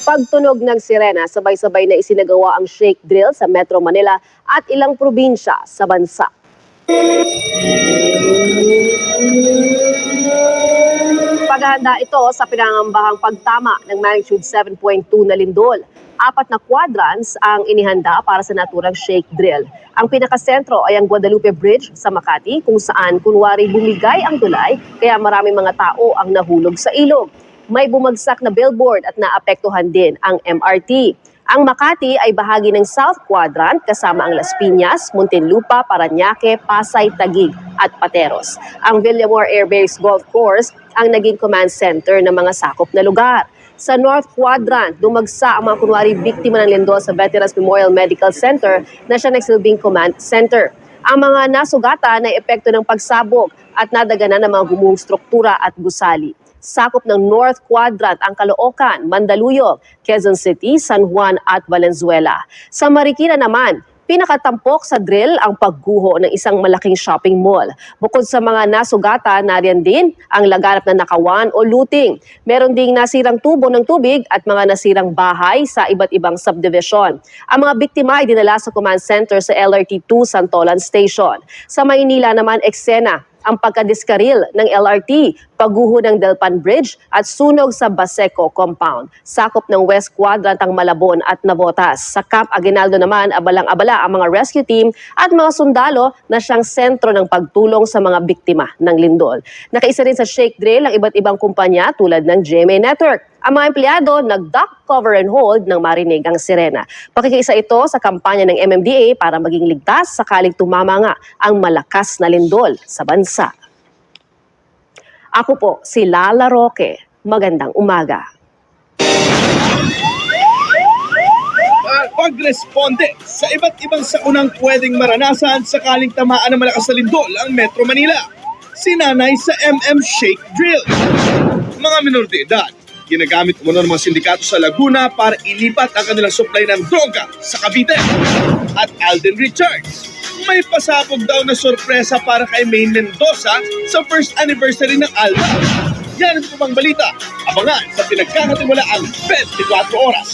Pagtunog ng sirena, sabay-sabay na isinagawa ang shake drill sa Metro Manila at ilang probinsya sa bansa. Paghahanda ito sa pinangambahang pagtama ng magnitude 7.2 na lindol. 4 na quadrants ang inihanda para sa naturang shake drill. Ang pinakasentro ay ang Guadalupe Bridge sa Makati, kung saan kunwari bumigay ang tulay kaya maraming mga tao ang nahulog sa ilog. May bumagsak na billboard at naapektuhan din ang MRT. Ang Makati ay bahagi ng South Quadrant kasama ang Las Piñas, Muntinlupa, Parañaque, Pasay, Taguig at Pateros. Ang Villamor Air Base Golf Course ang naging command center ng mga sakop na lugar. Sa North Quadrant, dumagsa ang mga kunwari biktima ng lindol sa Veterans Memorial Medical Center na siya nagsilbing command center. Ang mga nasugatan ay epekto ng pagsabog at nadaganan ng mga gumuhong struktura at gusali. Sakop ng North Quadrant ang Caloocan, Mandaluyong, Quezon City, San Juan at Valenzuela. Sa Marikina naman, pinakatampok sa drill ang pagguho ng isang malaking shopping mall. Bukod sa mga nasugatan, nariyan din ang laganap na nakawan o looting. Meron ding nasirang tubo ng tubig at mga nasirang bahay sa iba't ibang subdivision. Ang mga biktima ay dinala sa command center sa LRT2 Santolan Station. Sa Maynila naman, eksena ang pagkadiskaril ng LRT, pagguho ng Delpan Bridge at sunog sa Baseco Compound. Sakop ng West Quadrant ang Malabon at Navotas. Sa Camp Aguinaldo naman, abalang-abala ang mga rescue team at mga sundalo na siyang sentro ng pagtulong sa mga biktima ng lindol. Nakaisa rin sa shake drill ang iba't ibang kumpanya tulad ng GMA Network. Ang mga empleyado nag-duck, cover and hold nang marinig ang sirena. Pakikiisa ito sa kampanya ng MMDA para maging ligtas sakaling tumama nga ang malakas na lindol sa bansa. Ako po si Lala Roque. Magandang umaga. Pagresponde sa iba't ibang saunang pwedeng maranasan sakaling tamaan ng malakas na lindol ang Metro Manila. Sinanay sa MM Shake Drill. Mga minor de edad, ginagamit umano ng mga sindikato sa Laguna para ilipat ang kanilang supply ng droga sa Cavite. At Alden Richards, may pasabog daw na sorpresa para kay Maine Mendoza sa first anniversary ng ALBA. Yan ang pumang balita. Abangan sa pinagkakatiwalaang 24 oras.